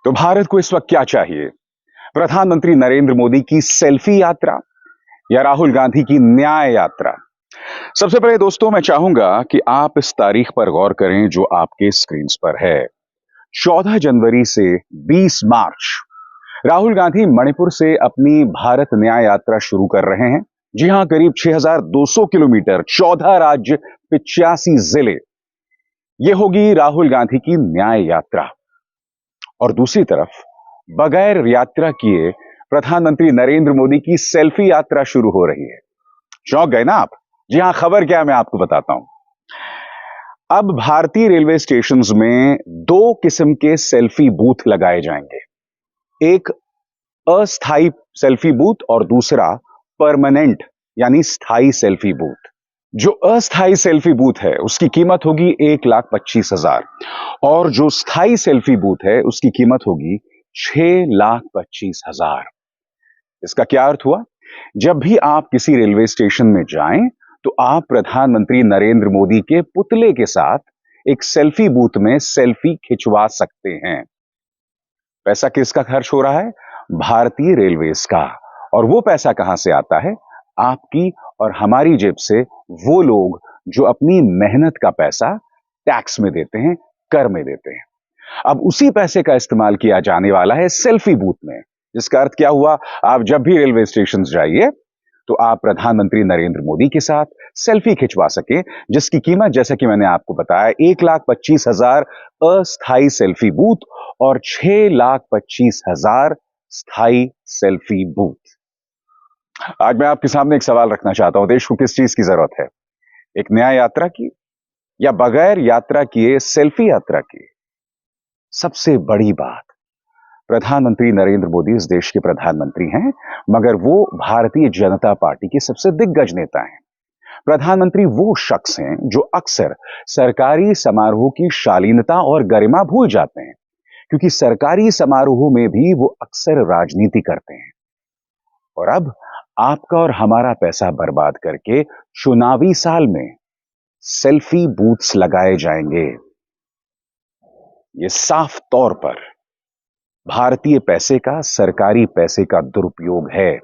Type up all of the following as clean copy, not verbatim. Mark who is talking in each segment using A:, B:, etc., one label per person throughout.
A: तो भारत को इस वक्त क्या चाहिए? प्रधानमंत्री नरेंद्र मोदी की सेल्फी यात्रा या राहुल गांधी की न्याय यात्रा? सबसे पहले दोस्तों मैं चाहूंगा कि आप इस तारीख पर गौर करें जो आपके स्क्रीन पर है। 14 जनवरी से 20 मार्च राहुल गांधी मणिपुर से अपनी भारत न्याय यात्रा शुरू कर रहे हैं। जी हां, करीब 6200 किलोमीटर, 14 राज्य, 85 जिले। यह होगी राहुल गांधी की न्याय यात्रा। और दूसरी तरफ बगैर यात्रा किए प्रधानमंत्री नरेंद्र मोदी की सेल्फी यात्रा शुरू हो रही है। चौंक गए ना आप? जी हां, खबर क्या है मैं आपको बताता हूं। अब भारतीय रेलवे स्टेशंस में दो किस्म के सेल्फी बूथ लगाए जाएंगे। एक अस्थाई सेल्फी बूथ और दूसरा परमानेंट यानी स्थाई सेल्फी बूथ। जो अस्थाई सेल्फी बूथ है उसकी कीमत होगी 1,25,000 और जो स्थाई सेल्फी बूथ है उसकी कीमत होगी 6,25,000। इसका क्या अर्थ हुआ? जब भी आप किसी रेलवे स्टेशन में जाएं तो आप प्रधानमंत्री नरेंद्र मोदी के पुतले के साथ एक सेल्फी बूथ में सेल्फी खिंचवा सकते हैं। पैसा किसका खर्च हो रहा है? भारतीय रेलवेज का। और वो पैसा कहां से आता है? आपकी और हमारी जेब से, वो लोग जो अपनी मेहनत का पैसा टैक्स में देते हैं, कर में देते हैं। अब उसी पैसे का इस्तेमाल किया जाने वाला है सेल्फी बूथ में, जिसका अर्थ क्या हुआ? आप जब भी रेलवे स्टेशन जाइए तो आप प्रधानमंत्री नरेंद्र मोदी के साथ सेल्फी खिंचवा सके, जिसकी कीमत जैसा कि मैंने आपको बताया 1,25,000 अस्थाई सेल्फी बूथ और 6,25,000 स्थाई सेल्फी बूथ। आज मैं आपके सामने एक सवाल रखना चाहता हूं। देश को किस चीज की जरूरत है? एक न्याय यात्रा की या बगैर यात्रा किए सेल्फी यात्रा की? सबसे बड़ी बात, प्रधानमंत्री नरेंद्र मोदी इस देश के प्रधानमंत्री हैं, मगर वो भारतीय जनता पार्टी के सबसे दिग्गज नेता हैं। प्रधानमंत्री वो शख्स हैं जो अक्सर सरकारी समारोह की शालीनता और गरिमा भूल जाते हैं, क्योंकि सरकारी समारोह में भी वो अक्सर राजनीति करते हैं। और अब आपका और हमारा पैसा बर्बाद करके चुनावी साल में सेल्फी बूथ्स लगाए जाएंगे। ये साफ तौर पर भारतीय पैसे का, सरकारी पैसे का दुरुपयोग है।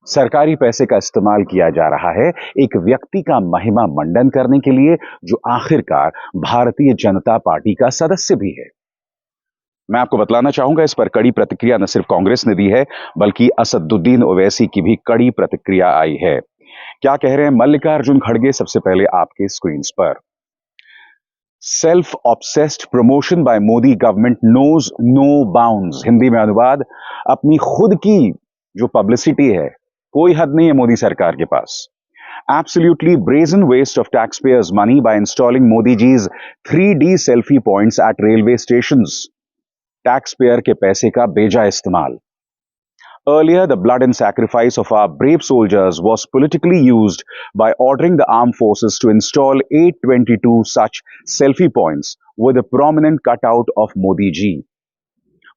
A: सरकारी पैसे का इस्तेमाल किया जा रहा है एक व्यक्ति का महिमा मंडन करने के लिए, जो आखिरकार भारतीय जनता पार्टी का सदस्य भी है। मैं आपको बतलाना चाहूंगा, इस पर कड़ी प्रतिक्रिया न सिर्फ कांग्रेस ने दी है, बल्कि असदुद्दीन ओवैसी की भी कड़ी प्रतिक्रिया आई है। क्या कह रहे हैं मल्लिकार्जुन खड़गे? सबसे पहले आपके स्क्रीन पर। Self obsessed promotion by Modi government knows no bounds. Hindi में अनुवाद, अपनी खुद की जो पब्लिसिटी है, कोई हद नहीं है मोदी सरकार के पास। Absolutely brazen waste of taxpayers' money by installing Modi ji's 3D selfie points at railway stations. Taxpayer के पैसे का बेजा इस्तेमाल। Earlier, the blood and sacrifice of our brave soldiers was politically used by ordering the armed forces to install 822 such selfie points with a prominent cutout of Modi ji.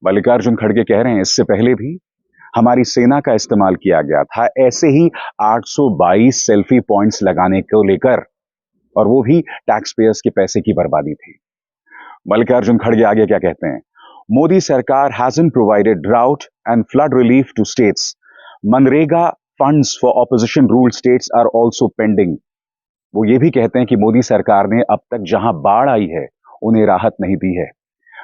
A: Mallikarjun खड़गे कह रहे हैं इससे पहले भी हमारी सेना का इस्तेमाल किया गया था ऐसे ही 822 सेल्फी पॉइंट्स लगाने को लेकर, और वो भी टैक्स पेयर्स के पैसे की बर्बादी थी। मल्लिकार्जुन खड़गे आगे क्या कहते हैं? मोदी सरकार hasn't provided drought and flood relief to states. MNREGA funds for opposition ruled states are also pending. वो ये भी कहते हैं कि मोदी सरकार ने अब तक जहां बाढ़ आई है उन्हें राहत नहीं दी है।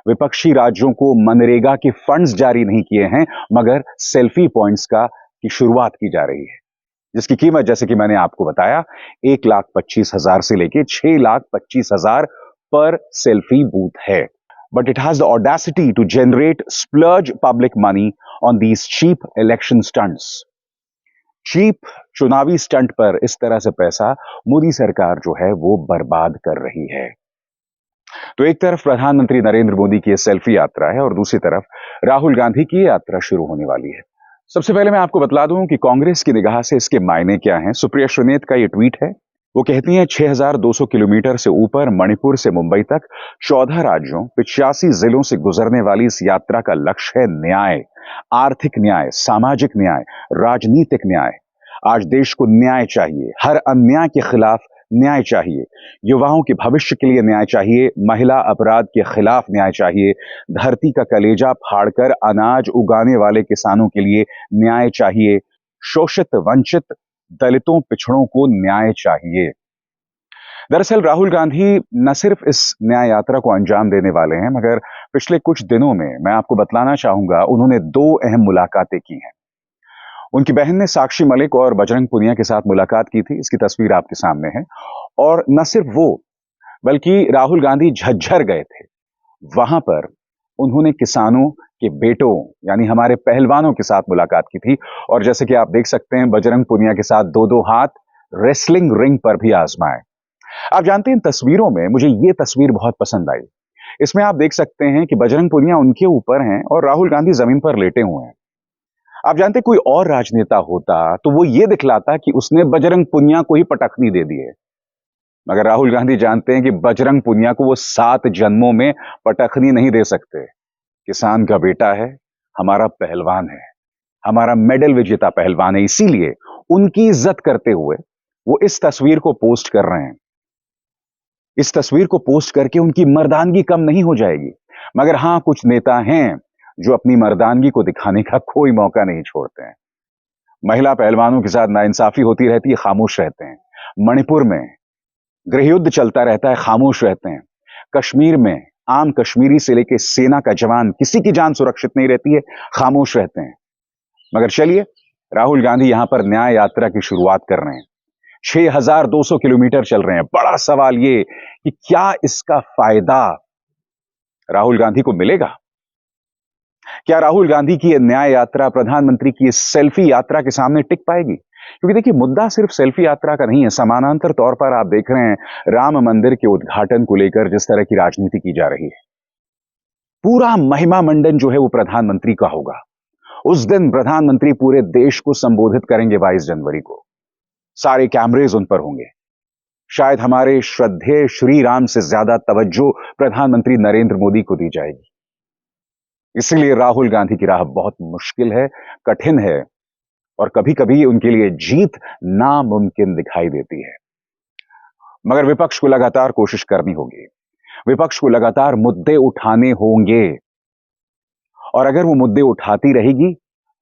A: विपक्षी राज्यों को मनरेगा के फंड्स जारी नहीं किए हैं, मगर सेल्फी पॉइंट्स की शुरुआत की जा रही है, जिसकी कीमत जैसे कि मैंने आपको बताया 1,25,000 से लेके 6,25,000 पर सेल्फी बूथ है। But it has the audacity to generate splurge public money on these cheap election stunts. Cheap चुनावी स्टंट पर इस तरह से पैसा मोदी सरकार जो है वो बर्बाद कर रही है। तो एक तरफ प्रधानमंत्री नरेंद्र मोदी की सेल्फी यात्रा है और दूसरी तरफ राहुल गांधी की यात्रा शुरू होने वाली है। सबसे पहले मैं आपको बता दूं कि कांग्रेस की निगाह से इसके मायने क्या हैं। सुप्रिया श्रीनेत का यह ट्वीट है। वो कहती हैं 6,200 किलोमीटर से ऊपर मणिपुर से मुंबई तक 14 राज्यों 85 जिलों से गुजरने वाली इस यात्रा का लक्ष्य है न्याय, आर्थिक न्याय, सामाजिक न्याय, राजनीतिक न्याय। आज देश को न्याय चाहिए, हर अन्याय के खिलाफ न्याय चाहिए, युवाओं के भविष्य के लिए न्याय चाहिए, महिला अपराध के खिलाफ न्याय चाहिए, धरती का कलेजा फाड़कर अनाज उगाने वाले किसानों के लिए न्याय चाहिए, शोषित वंचित दलितों पिछड़ों को न्याय चाहिए। दरअसल राहुल गांधी न सिर्फ इस न्याय यात्रा को अंजाम देने वाले हैं, मगर पिछले कुछ दिनों में मैं आपको बतलाना चाहूंगा उन्होंने दो अहम मुलाकातें की हैं। उनकी बहन ने साक्षी मलिक और बजरंग पुनिया के साथ मुलाकात की थी, इसकी तस्वीर आपके सामने है। और न सिर्फ वो, बल्कि राहुल गांधी झज्जर गए थे। वहां पर उन्होंने किसानों के बेटों यानी हमारे पहलवानों के साथ मुलाकात की थी। और जैसे कि आप देख सकते हैं, बजरंग पुनिया के साथ दो दो हाथ रेसलिंग रिंग पर भी आजमाए। आप जानते हैं, इन तस्वीरों में मुझे ये तस्वीर बहुत पसंद आई। इसमें आप देख सकते हैं कि बजरंग पुनिया उनके ऊपर हैं और राहुल गांधी जमीन पर लेटे हुए हैं। आप जानते हैं, कोई और राजनेता होता तो वो ये दिखलाता कि उसने बजरंग पुनिया को ही पटखनी दे दी है, मगर राहुल गांधी जानते हैं कि बजरंग पुनिया को वो 7 जन्मों में पटखनी नहीं दे सकते। किसान का बेटा है, हमारा पहलवान है, हमारा मेडल विजेता पहलवान है, इसीलिए उनकी इज्जत करते हुए वो इस तस्वीर को पोस्ट कर रहे हैं। इस तस्वीर को पोस्ट करके उनकी मर्दानगी कम नहीं हो जाएगी। मगर हां, कुछ नेता हैं जो अपनी मर्दानगी को दिखाने का कोई मौका नहीं छोड़ते हैं। महिला पहलवानों के साथ नाइंसाफी होती रहती है, खामोश रहते हैं। मणिपुर में गृहयुद्ध चलता रहता है, खामोश रहते हैं। कश्मीर में आम कश्मीरी से लेकर सेना का जवान, किसी की जान सुरक्षित नहीं रहती है, खामोश रहते हैं। मगर चलिए, राहुल गांधी यहां पर न्याय यात्रा की शुरुआत कर रहे हैं। 6200 किलोमीटर चल रहे हैं। बड़ा सवाल ये कि क्या इसका फायदा राहुल गांधी को मिलेगा? क्या राहुल गांधी की यह न्याय यात्रा प्रधानमंत्री की सेल्फी यात्रा के सामने टिक पाएगी? क्योंकि देखिए, मुद्दा सिर्फ सेल्फी यात्रा का नहीं है। समानांतर तौर पर आप देख रहे हैं राम मंदिर के उद्घाटन को लेकर जिस तरह की राजनीति की जा रही है। पूरा महिमा मंडन जो है वो प्रधानमंत्री का होगा। उस दिन प्रधानमंत्री पूरे देश को संबोधित करेंगे 22 जनवरी को। सारे कैमरेज उन पर होंगे। शायद हमारे श्रद्धेय श्री राम से ज्यादा तवज्जो प्रधानमंत्री नरेंद्र मोदी को दी जाएगी। इसलिए राहुल गांधी की राह बहुत मुश्किल है, कठिन है, और कभी कभी उनके लिए जीत नामुमकिन दिखाई देती है। मगर विपक्ष को लगातार कोशिश करनी होगी, विपक्ष को लगातार मुद्दे उठाने होंगे। और अगर वो मुद्दे उठाती रहेगी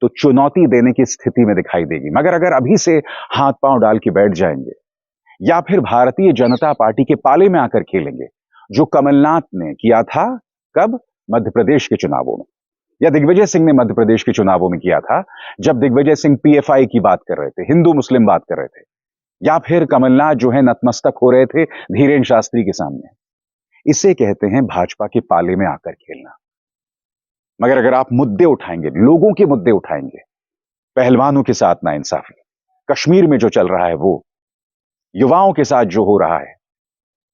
A: तो चुनौती देने की स्थिति में दिखाई देगी। मगर अगर अभी से हाथ पांव डाल के बैठ जाएंगे या फिर भारतीय जनता पार्टी के पाले में आकर खेलेंगे, जो कमलनाथ ने किया था, कब? मध्य प्रदेश के चुनावों में, या दिग्विजय सिंह ने मध्य प्रदेश के चुनावों में किया था, जब दिग्विजय सिंह पीएफआई की बात कर रहे थे, हिंदू मुस्लिम बात कर रहे थे, या फिर कमलनाथ जो है नतमस्तक हो रहे थे धीरेन्द्र शास्त्री के सामने। इसे कहते हैं भाजपा के पाले में आकर खेलना। मगर अगर आप मुद्दे उठाएंगे, लोगों के मुद्दे उठाएंगे, पहलवानों के साथ नाइंसाफी, कश्मीर में जो चल रहा है वो, युवाओं के साथ जो हो रहा है,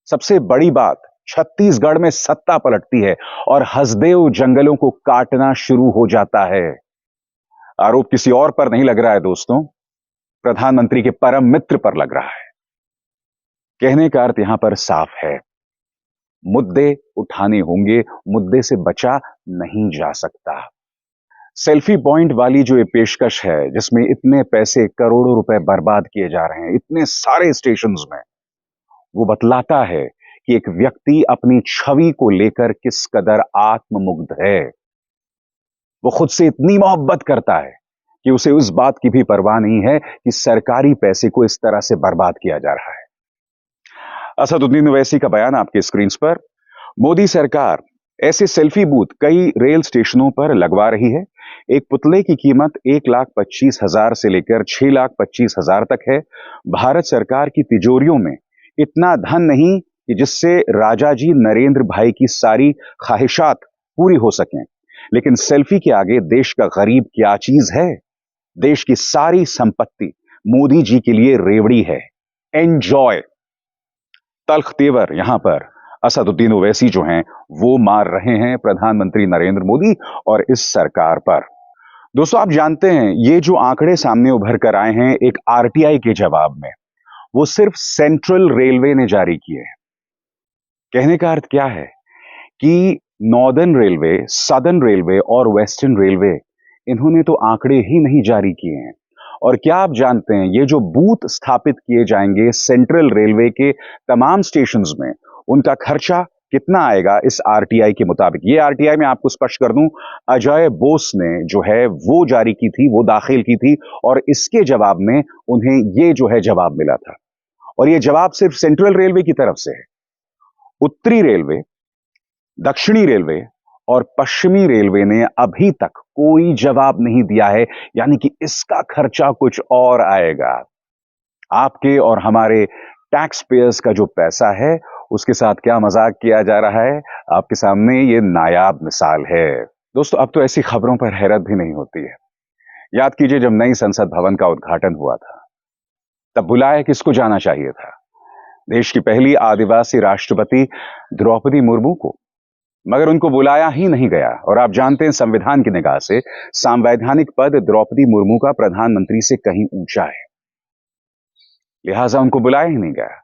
A: सबसे बड़ी बात, छत्तीसगढ़ में सत्ता पलटती है और हसदेव जंगलों को काटना शुरू हो जाता है। आरोप किसी और पर नहीं लग रहा है दोस्तों, प्रधानमंत्री के परम मित्र पर लग रहा है। कहने का अर्थ यहां पर साफ है, मुद्दे उठाने होंगे, मुद्दे से बचा नहीं जा सकता। सेल्फी पॉइंट वाली जो ये पेशकश है, जिसमें इतने पैसे, करोड़ों रुपए बर्बाद किए जा रहे हैं इतने सारे स्टेशंस में, वो बतलाता है कि एक व्यक्ति अपनी छवि को लेकर किस कदर आत्ममुग्ध है। वो खुद से इतनी मोहब्बत करता है कि उसे उस बात की भी परवाह नहीं है कि सरकारी पैसे को इस तरह से बर्बाद किया जा रहा है। असदुद्दीन ओवैसी का बयान आपके स्क्रीन पर। मोदी सरकार ऐसे सेल्फी बूथ कई रेल स्टेशनों पर लगवा रही है। एक पुतले की कीमत 1,25,000 से लेकर 6,25,000 तक है। भारत सरकार की तिजोरियों में इतना धन नहीं कि जिससे राजा जी नरेंद्र भाई की सारी ख्वाहिशात पूरी हो सकें, लेकिन सेल्फी के आगे देश का गरीब क्या चीज है? देश की सारी संपत्ति मोदी जी के लिए रेवड़ी है। एंजॉय। तल्ख तेवर यहां पर असदुद्दीन ओवैसी जो हैं वो मार रहे हैं प्रधानमंत्री नरेंद्र मोदी और इस सरकार पर। दोस्तों, आप जानते हैं ये जो आंकड़े सामने उभर कर आए हैं एक आरटीआई के जवाब में, वो सिर्फ सेंट्रल रेलवे ने जारी किए हैं। कहने का अर्थ क्या है कि नॉर्दर्न रेलवे, सदर्न रेलवे और वेस्टर्न रेलवे, इन्होंने तो आंकड़े ही नहीं जारी किए हैं। और क्या आप जानते हैं ये जो बूथ स्थापित किए जाएंगे सेंट्रल रेलवे के तमाम स्टेशंस में, उनका खर्चा कितना आएगा इस आरटीआई के मुताबिक? ये आरटीआई मैं आपको स्पष्ट कर दूं, अजय बोस ने जो है वो जारी की थी, वो दाखिल की थी, और इसके जवाब में उन्हें ये जो है जवाब मिला था। और ये जवाब सिर्फ सेंट्रल रेलवे की तरफ से है। उत्तरी रेलवे, दक्षिणी रेलवे और पश्चिमी रेलवे ने अभी तक कोई जवाब नहीं दिया है, यानी कि इसका खर्चा कुछ और आएगा। आपके और हमारे टैक्स पेयर्स का जो पैसा है उसके साथ क्या मजाक किया जा रहा है, आपके सामने ये नायाब मिसाल है। दोस्तों, अब तो ऐसी खबरों पर हैरत भी नहीं होती है। याद कीजिए, जब नई संसद भवन का उद्घाटन हुआ था तब बुलाया किसको जाना चाहिए था? देश की पहली आदिवासी राष्ट्रपति द्रौपदी मुर्मू को, मगर उनको बुलाया ही नहीं गया। और आप जानते हैं, संविधान की निगाह से संवैधानिक पद द्रौपदी मुर्मू का प्रधानमंत्री से कहीं ऊंचा है, लिहाजा उनको बुलाया ही नहीं गया,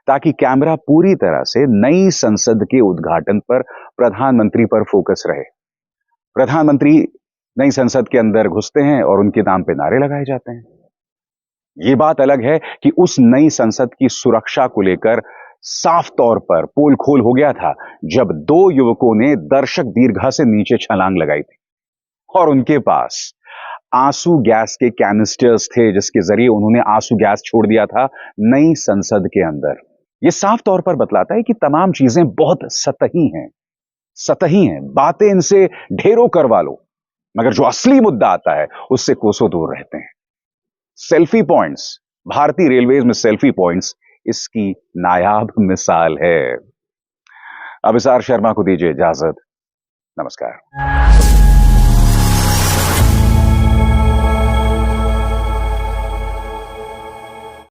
A: ताकि कैमरा पूरी तरह से नई संसद के उद्घाटन पर प्रधानमंत्री पर फोकस रहे। प्रधानमंत्री नई संसद के अंदर घुसते हैं और उनके नाम पे नारे लगाए जाते हैं। यह बात अलग है कि उस नई संसद की सुरक्षा को लेकर साफ तौर पर पोल खोल हो गया था जब दो युवकों ने दर्शक दीर्घा से नीचे छलांग लगाई थी और उनके पास आंसू गैस के कैनिस्टर्स थे, जिसके जरिए उन्होंने आंसू गैस छोड़ दिया था नई संसद के अंदर। यह साफ तौर पर बतलाता है कि तमाम चीजें बहुत सतही हैं, बातें इनसे ढेरों करवा लो, मगर जो असली मुद्दा आता है उससे कोसों दूर रहते हैं। सेल्फी पॉइंट्स, भारतीय रेलवेज में सेल्फी पॉइंट्स इसकी नायाब मिसाल है। अभिसार शर्मा को दीजिए इजाजत। नमस्कार।